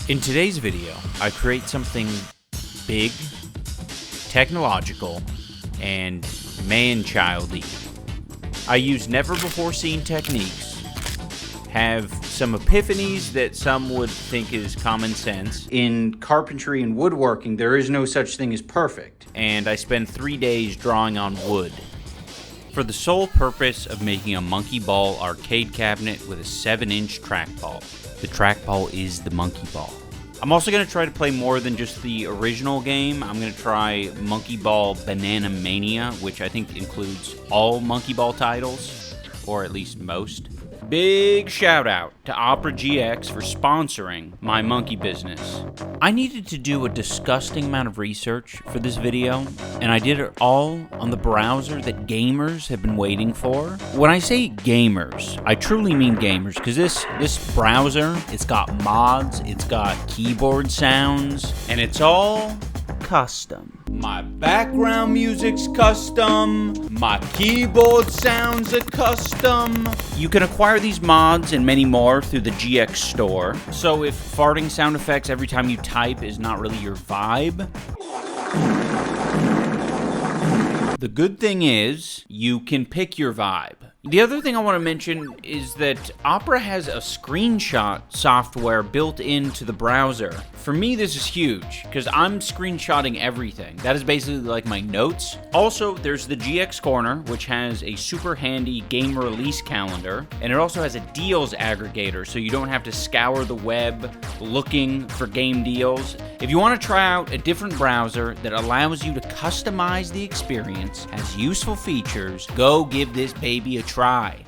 In today's video, I create something big, technological, and man-childy. I use never-before-seen techniques, have some epiphanies that some would think is common sense. In carpentry and woodworking, there is no such thing as perfect, and I spend 3 days drawing on wood for the sole purpose of making a monkey ball arcade cabinet with a 7-inch trackball. The trackball is the monkey ball. I'm also going to try to play more than just the original game. I'm going to try Monkey Ball Banana Mania, which I think includes all Monkey Ball titles, or at least most. Big shout out to Opera GX for sponsoring my monkey business. I needed to do a disgusting amount of research for this video, and I did it all on the browser that gamers have been waiting for. When I say gamers, I truly mean gamers, because this browser, it's got mods, it's got keyboard sounds, and it's all custom. My background music's custom, my keyboard sounds are custom. You can acquire these mods and many more through the GX store. So if farting sound effects every time you type is not really your vibe, the good thing is you can pick your vibe. The other thing I want to mention is that Opera has a screenshot software built into the browser. For me, this is huge, because I'm screenshotting everything. That is basically like my notes. Also, there's the GX Corner, which has a super handy game release calendar, and it also has a deals aggregator, so you don't have to scour the web looking for game deals. If you want to try out a different browser that allows you to customize the experience, has useful features, go give this baby a try.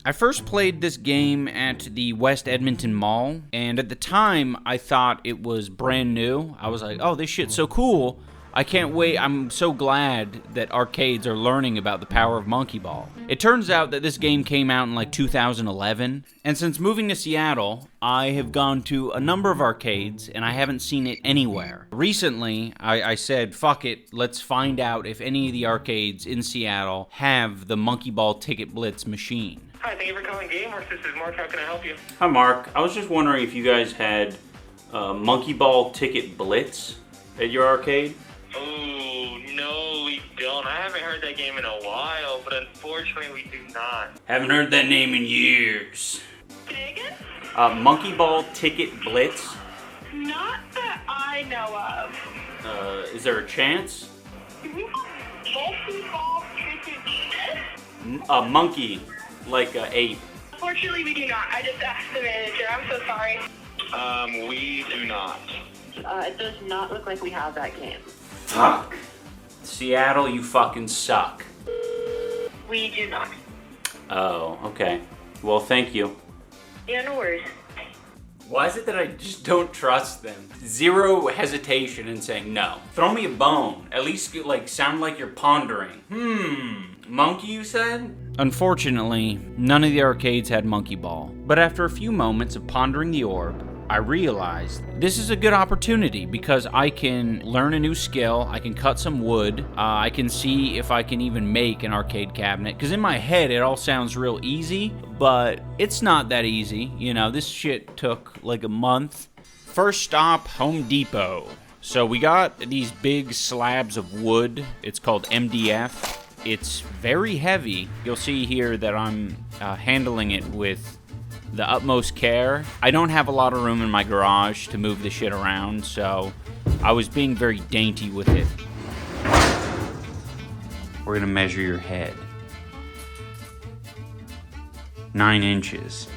I first played this game at the West Edmonton Mall, and at the time, I thought it was brand new. I was like, oh, this shit's so cool. I can't wait. I'm so glad that arcades are learning about the power of Monkey Ball. It turns out that this game came out in like 2011, and since moving to Seattle, I have gone to a number of arcades, and I haven't seen it anywhere. Recently, I said, fuck it, let's find out if any of the arcades in Seattle have the Monkey Ball Ticket Blitz machine. Hi, thank you for calling GameWorks. This is Mark. How can I help you? Hi, Mark. I was just wondering if you guys had Monkey Ball Ticket Blitz at your arcade? Oh, no, we don't. I haven't heard that game in a while, but unfortunately, we do not. Haven't heard that name in years. Say again? Monkey Ball Ticket Blitz? Not that I know of. Is there a chance? Monkey Ball Ticket Blitz? A monkey, like a ape. Unfortunately, we do not. I just asked the manager. I'm so sorry. We do not. It does not look like we have that game. Fuck. Seattle, you fucking suck. We do not. Oh, okay. Well, thank you. Yeah, no worries. Why is it that I just don't trust them? Zero hesitation in saying no. Throw me a bone. At least like sound like you're pondering. Monkey, you said? Unfortunately, none of the arcades had Monkey Ball. But after a few moments of pondering the orb, I realized this is a good opportunity because I can learn a new skill, I can cut some wood, I can see if I can even make an arcade cabinet. Because in my head, it all sounds real easy, but it's not that easy. You know, this shit took like a month. First stop, Home Depot. So we got these big slabs of wood. It's called MDF. It's very heavy. You'll see here that I'm handling it with the utmost care. I don't have a lot of room in my garage to move the shit around, so I was being very dainty with it. We're gonna measure your head. 9 inches.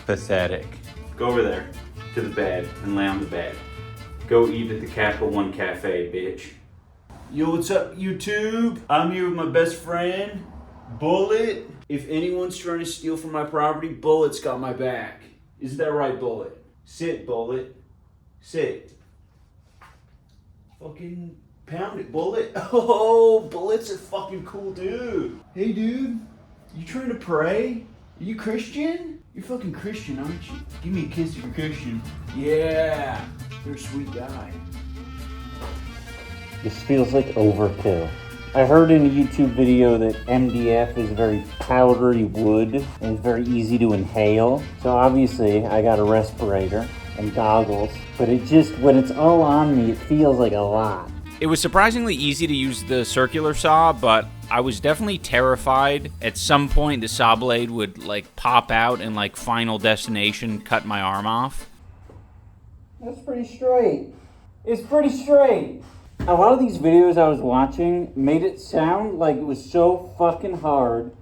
Pathetic. Go over there to the bed and lay on the bed. Go eat at the Capital One Cafe, bitch. Yo, what's up, YouTube? I'm here with my best friend, Bullet. If anyone's trying to steal from my property, Bullet's got my back. Isn't that right, Bullet? Sit, Bullet. Sit. Fucking pound it, Bullet. Oh, Bullet's a fucking cool dude. Hey, dude. You trying to pray? Are you Christian? You're fucking Christian, aren't you? Give me a kiss if you're Christian. Yeah. You're a sweet guy. This feels like overkill. I heard in a YouTube video that MDF is very powdery wood and it's very easy to inhale. So obviously I got a respirator and goggles. But it just, when it's all on me, it feels like a lot. It was surprisingly easy to use the circular saw, but I was definitely terrified at some point the saw blade would like pop out and like Final Destination cut my arm off. That's pretty straight. It's pretty straight. A lot of these videos I was watching made it sound like it was so fucking hard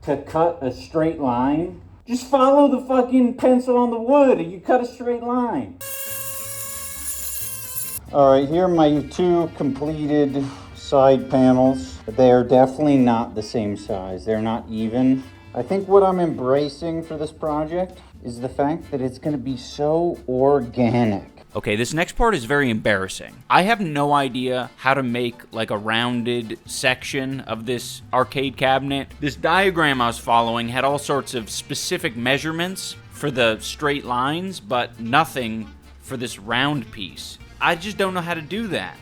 to cut a straight line. Just follow the fucking pencil on the wood and you cut a straight line. Alright, here are my two completed side panels. They are definitely not the same size. They're not even. I think what I'm embracing for this project is the fact that it's going to be so organic. Okay, this next part is very embarrassing. I have no idea how to make like a rounded section of this arcade cabinet. This diagram I was following had all sorts of specific measurements for the straight lines, but nothing for this round piece. I just don't know how to do that.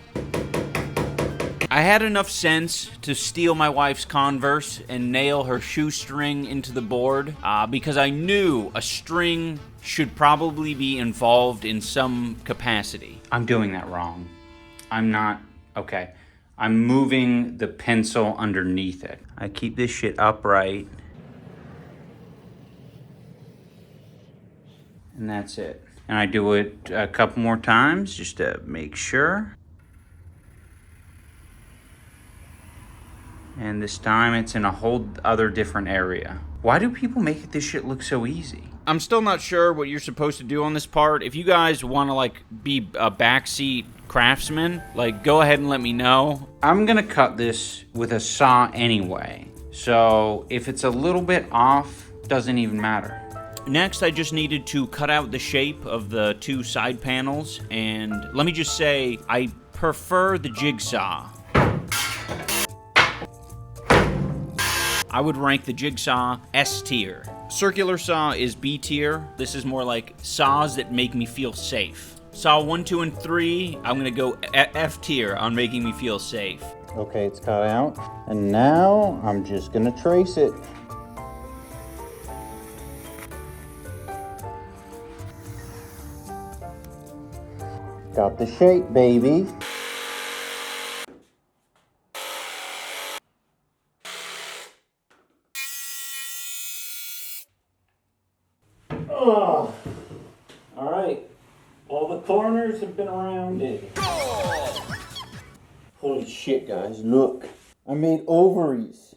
I had enough sense to steal my wife's Converse and nail her shoestring into the board because I knew a string should probably be involved in some capacity. I'm doing that wrong. I'm not. Okay. I'm moving the pencil underneath it. I keep this shit upright. And that's it. And I do it a couple more times just to make sure. And this time it's in a whole other different area. Why do people make this shit look so easy? I'm still not sure what you're supposed to do on this part. If you guys want to like be a backseat craftsman, like go ahead and let me know. I'm gonna cut this with a saw anyway. So if it's a little bit off, doesn't even matter. Next, I just needed to cut out the shape of the two side panels. And let me just say, I prefer the jigsaw. I would rank the jigsaw S tier. Circular saw is B tier. This is more like saws that make me feel safe. Saw 1, 2, and 3, I'm gonna go F tier on making me feel safe. Okay, it's cut out. And now I'm just gonna trace it. Got the shape, baby. Oh, all right. All the corners have been rounded. Holy shit, guys, look. I made ovaries.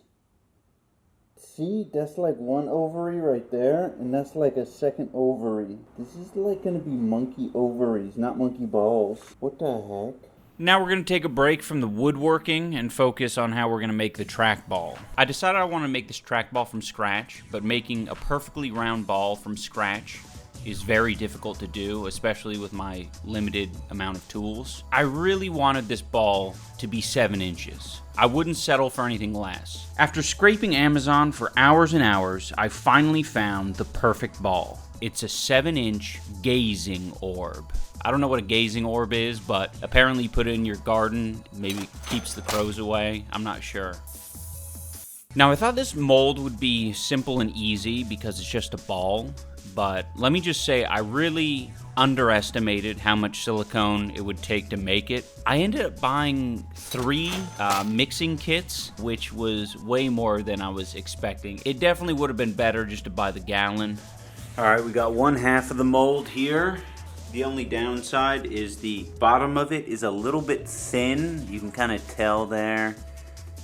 See, that's like one ovary right there, and that's like a second ovary. This is like gonna be monkey ovaries, not monkey balls. What the heck? Now we're going to take a break from the woodworking and focus on how we're going to make the trackball. I decided I want to make this trackball from scratch, but making a perfectly round ball from scratch is very difficult to do, especially with my limited amount of tools. I really wanted this ball to be 7 inches. I wouldn't settle for anything less. After scraping Amazon for hours and hours, I finally found the perfect ball. It's a 7-inch gazing orb. I don't know what a gazing orb is, but apparently you put it in your garden, maybe keeps the crows away. I'm not sure. Now, I thought this mold would be simple and easy because it's just a ball, but let me just say I really underestimated how much silicone it would take to make it. I ended up buying 3 mixing kits, which was way more than I was expecting. It definitely would have been better just to buy the gallon. All right, we got 1/2 of the mold here. The only downside is the bottom of it is a little bit thin. You can kind of tell there.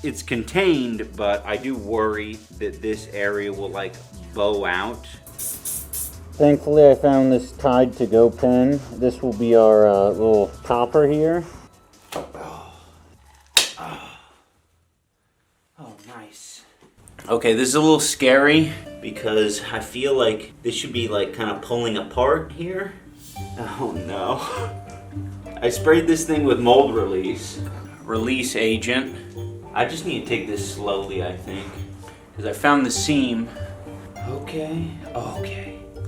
It's contained, but I do worry that this area will like bow out. Thankfully, I found this Tide to Go pen. This will be our little topper here. Oh, nice. Okay, this is a little scary because I feel like this should be like kind of pulling apart here. Oh no. I sprayed this thing with mold release agent. I just need to take this slowly, I think, because I found the seam. Okay.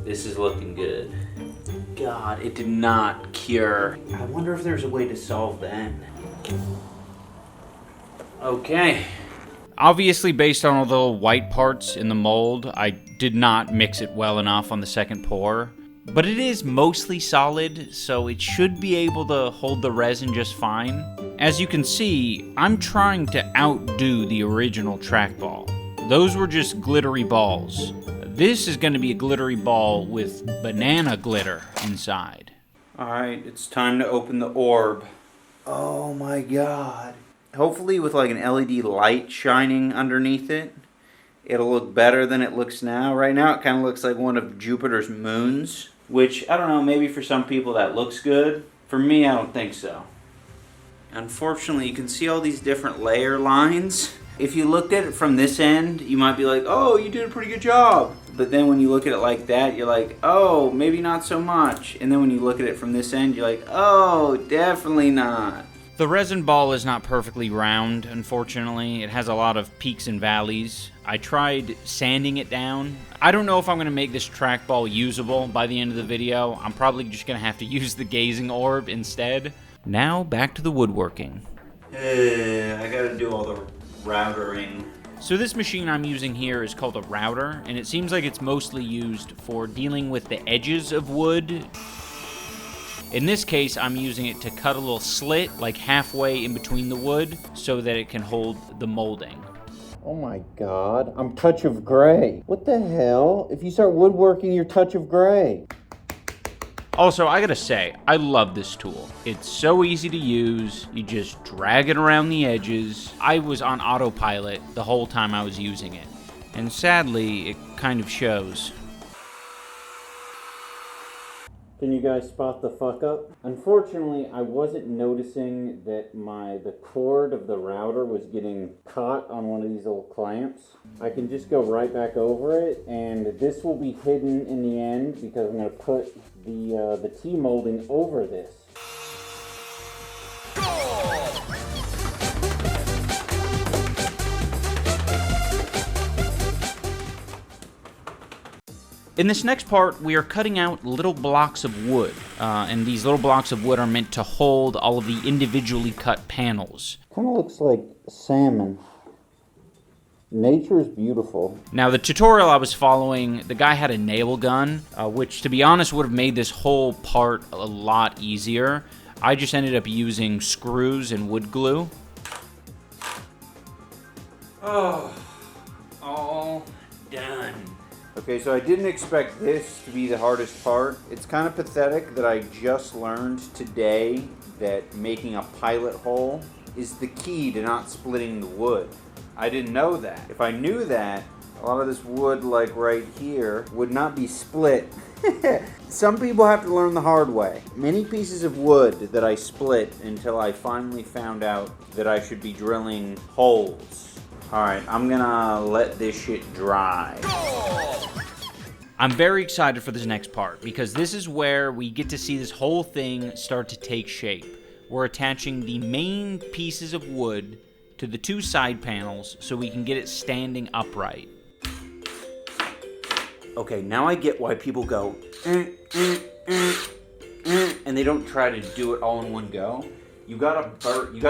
This is looking good. God, it did not cure. I wonder if there's a way to solve that. Okay. Obviously, based on all the white parts in the mold, I did not mix it well enough on the second pour. but it is mostly solid, so it should be able to hold the resin just fine. As you can see, I'm trying to outdo the original Trackball. Those were just glittery balls. This is going to be a glittery ball with banana glitter inside. Alright, it's time to open the orb. Oh my god. Hopefully with like an LED light shining underneath it, it'll look better than it looks now. Right now it kind of looks like one of Jupiter's moons, which, I don't know, maybe for some people that looks good. For me, I don't think so. Unfortunately, you can see all these different layer lines. If you looked at it from this end, you might be like, oh, you did a pretty good job. But then when you look at it like that, you're like, oh, maybe not so much. And then when you look at it from this end, you're like, oh, definitely not. The resin ball is not perfectly round, unfortunately. It has a lot of peaks and valleys. I tried sanding it down. I don't know if I'm going to make this trackball usable by the end of the video. I'm probably just going to have to use the gazing orb instead. Now, back to the woodworking. I gotta do all the routering. So this machine I'm using here is called a router, and it seems like it's mostly used for dealing with the edges of wood. In this case, I'm using it to cut a little slit, like halfway in between the wood, so that it can hold the molding. Oh my god, I'm touch of gray. What the hell? If you start woodworking, you're touch of gray. Also, I gotta say, I love this tool. It's so easy to use. You just drag it around the edges. I was on autopilot the whole time I was using it. And sadly, it kind of shows. Can you guys spot the fuck up? Unfortunately, I wasn't noticing that the cord of the router was getting caught on one of these little clamps. I can just go right back over it, and this will be hidden in the end because I'm going to put the T-molding over this. In this next part, we are cutting out little blocks of wood, and these little blocks of wood are meant to hold all of the individually cut panels. Kind of looks like salmon. Nature is beautiful. Now, the tutorial I was following, the guy had a nail gun, which, to be honest, would have made this whole part a lot easier. I just ended up using screws and wood glue. Oh, all done. Okay, so I didn't expect this to be the hardest part. It's kind of pathetic that I just learned today that making a pilot hole is the key to not splitting the wood. I didn't know that. If I knew that, a lot of this wood, like right here, would not be split. Some people have to learn the hard way. Many pieces of wood that I split until I finally found out that I should be drilling holes. Alright, I'm gonna let this shit dry. I'm very excited for this next part because this is where we get to see this whole thing start to take shape. We're attaching the main pieces of wood to the two side panels so we can get it standing upright. Okay, now I get why people go and they don't try to do it all in one go. You gotta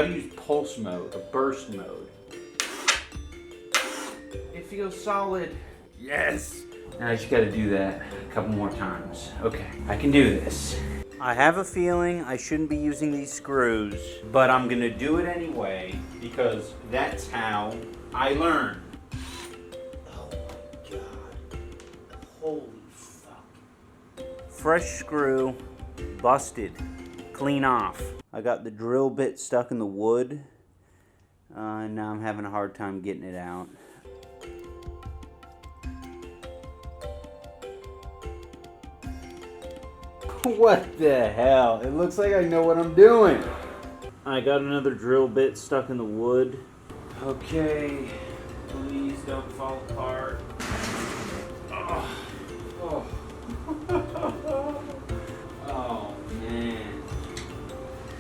use pulse mode or burst mode. It feels solid. Yes. Now I just gotta do that a couple more times. Okay, I can do this. I have a feeling I shouldn't be using these screws, but I'm gonna do it anyway because that's how I learn. Oh my god. Holy fuck. Fresh screw, busted, clean off. I got the drill bit stuck in the wood, and now I'm having a hard time getting it out. What the hell? It looks like I know what I'm doing. I got another drill bit stuck in the wood. Okay, please don't fall apart. Oh, oh. Oh man.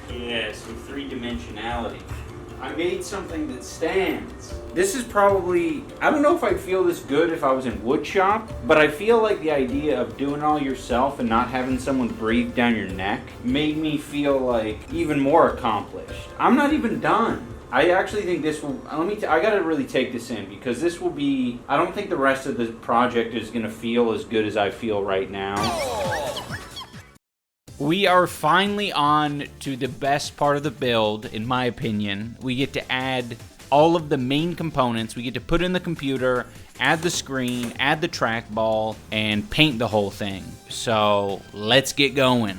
Yes, some three-dimensionality. I made something that stands. This is probably, I don't know if I'd feel this good if I was in wood shop, but I feel like the idea of doing it all yourself and not having someone breathe down your neck made me feel like even more accomplished. I'm not even done. I actually think this will, I gotta really take this in because this will be, I don't think the rest of the project is gonna feel as good as I feel right now. We are finally on to the best part of the build, in my opinion. We get to add all of the main components. We get to put in the computer, add the screen, add the trackball, and paint the whole thing. So let's get going.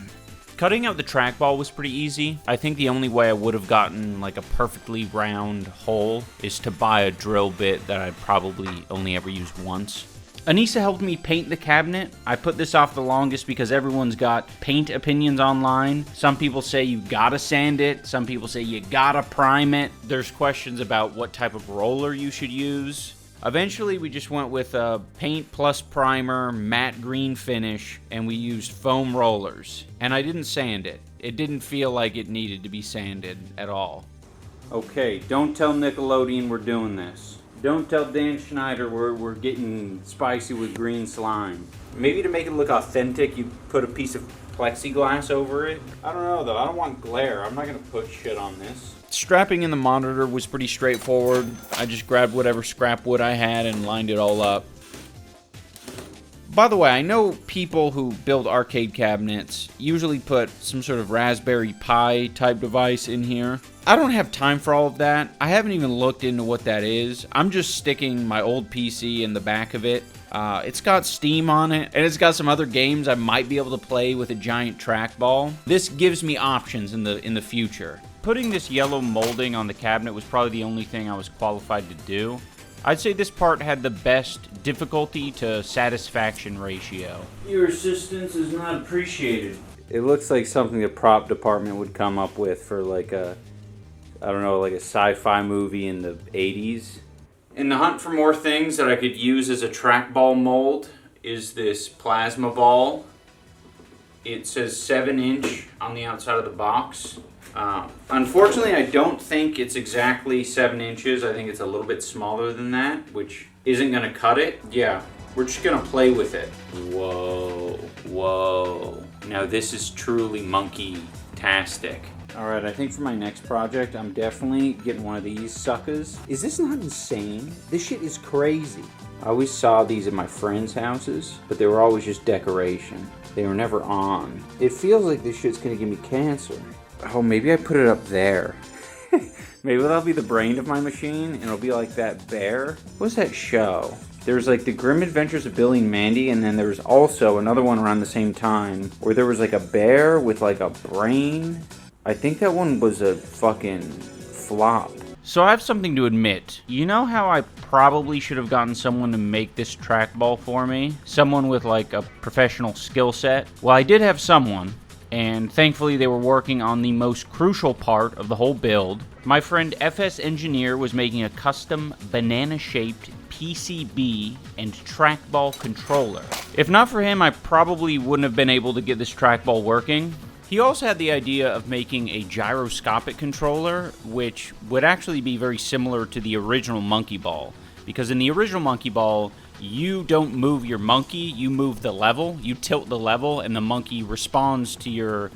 Cutting out the trackball was pretty easy. I think the only way I would have gotten like a perfectly round hole is to buy a drill bit that I'd probably only ever used once. Anissa helped me paint the cabinet. I put this off the longest because everyone's got paint opinions online. Some people say you gotta sand it. Some people say you gotta prime it. There's questions about what type of roller you should use. Eventually, we just went with a paint plus primer, matte green finish, and we used foam rollers. And I didn't sand it. It didn't feel like it needed to be sanded at all. Okay, don't tell Nickelodeon we're doing this. Don't tell Dan Schneider we're getting spicy with green slime. Maybe to make it look authentic, you put a piece of plexiglass over it. I don't know though, I don't want glare. I'm not gonna put shit on this. Strapping in the monitor was pretty straightforward. I just grabbed whatever scrap wood I had and lined it all up. By the way, I know people who build arcade cabinets usually put some sort of Raspberry Pi type device in here. I don't have time for all of that. I haven't even looked into what that is. I'm just sticking my old PC in the back of it. It's got Steam on it, and it's got some other games I might be able to play with a giant trackball. This gives me options in the future. Putting this yellow molding on the cabinet was probably the only thing I was qualified to do. I'd say this part had the best difficulty to satisfaction ratio. Your assistance is not appreciated. It looks like something the prop department would come up with for like a, I don't know, like a sci-fi movie in the 80s. In the hunt for more things that I could use as a trackball mold is this plasma ball. It says 7-inch on the outside of the box. Unfortunately, I don't think it's exactly 7 inches. I think it's a little bit smaller than that, which isn't going to cut it. Yeah, we're just going to play with it. Whoa, whoa. Now this is truly monkey-tastic. Alright, I think for my next project, I'm definitely getting one of these suckers. Is this not insane? This shit is crazy. I always saw these at my friends' houses, but they were always just decoration. They were never on. It feels like this shit's gonna give me cancer. Oh, maybe I put it up there. Maybe that'll be the brain of my machine, and it'll be like that bear. What's that show? There's like the Grim Adventures of Billy and Mandy, and then there was also another one around the same time where there was like a bear with like a brain. I think that one was a fucking flop. So I have something to admit. You know how I probably should have gotten someone to make this trackball for me? Someone with like a professional skill set? Well, I did have someone. And thankfully they were working on the most crucial part of the whole build. My friend FS Engineer was making a custom banana-shaped PCB and trackball controller. If not for him, I probably wouldn't have been able to get this trackball working. He also had the idea of making a gyroscopic controller, which would actually be very similar to the original Monkey Ball. Because in the original Monkey Ball, you don't move your monkey, you move the level, you tilt the level, and the monkey responds to your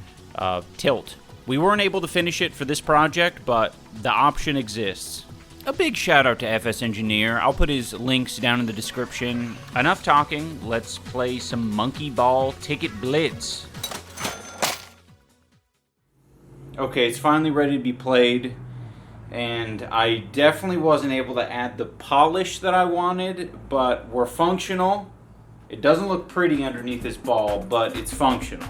tilt. We weren't able to finish it for this project, but the option exists. A big shout out to FS Engineer. I'll put his links down in the description. Enough talking, let's play some Monkey Ball Ticket Blitz. Okay, it's finally ready to be played. And I definitely wasn't able to add the polish that I wanted, but we're functional. It doesn't look pretty underneath this ball, but it's functional.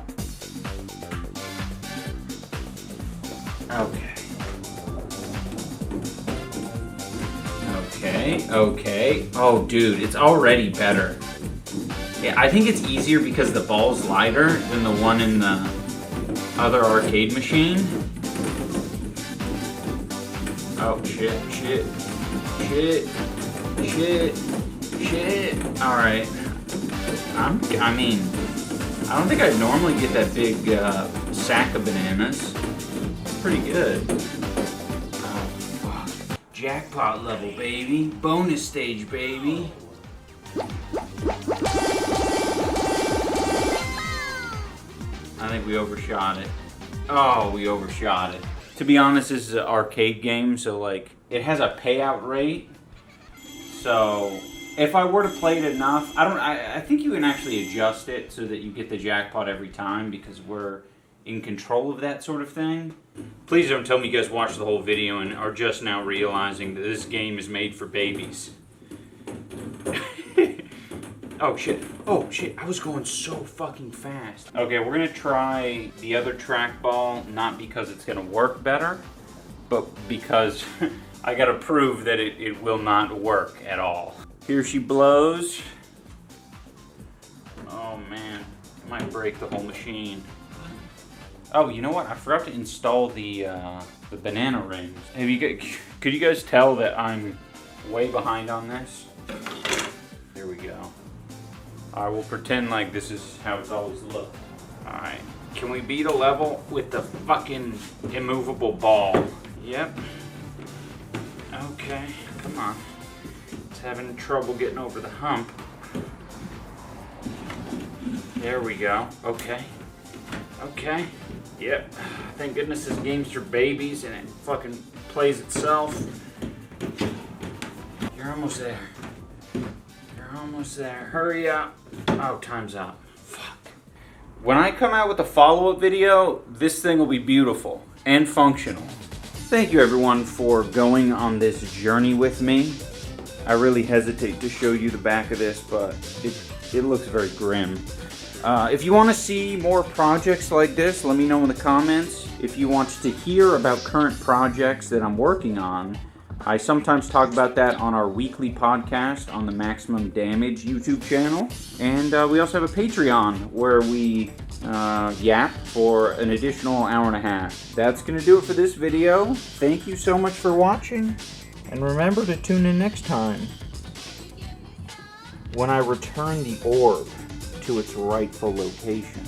Okay. Oh, dude, it's already better. Yeah, I think it's easier because the ball's lighter than the one in the other arcade machine. Oh, shit. Alright. I mean, I don't think I'd normally get that big sack of bananas. It's pretty good. Oh, fuck. Jackpot level, baby. Bonus stage, baby. I think we overshot it. Oh, we overshot it. To be honest, this is an arcade game, so like it has a payout rate. So if I were to play it enough, I think you can actually adjust it so that you get the jackpot every time, because we're in control of that sort of thing. Please don't tell me you guys watched the whole video and are just now realizing that this game is made for babies. Oh shit, I was going so fucking fast. Okay, we're gonna try the other trackball, not because it's gonna work better, but because I gotta prove that it will not work at all. Here she blows. Oh man, it might break the whole machine. Oh, you know what? I forgot to install the banana rings. Could you guys tell that I'm way behind on this? There we go. I will pretend like this is how it's always looked. Alright. Can we beat a level with the fucking immovable ball? Yep. Okay, come on. It's having trouble getting over the hump. There we go. Okay. Okay. Yep. Thank goodness this game's for babies and it fucking plays itself. You're almost there. You're almost there. Hurry up. Oh, time's up. Fuck. When I come out with a follow-up video, this thing will be beautiful and functional. Thank you everyone for going on this journey with me. I really hesitate to show you the back of this, but it looks very grim. If you want to see more projects like this, let me know in the comments. If you want to hear about current projects that I'm working on, I sometimes talk about that on our weekly podcast on the Maximum Damage YouTube channel. And we also have a Patreon where we yap for an additional hour and a half. That's going to do it for this video. Thank you so much for watching. And remember to tune in next time when I return the orb to its rightful location.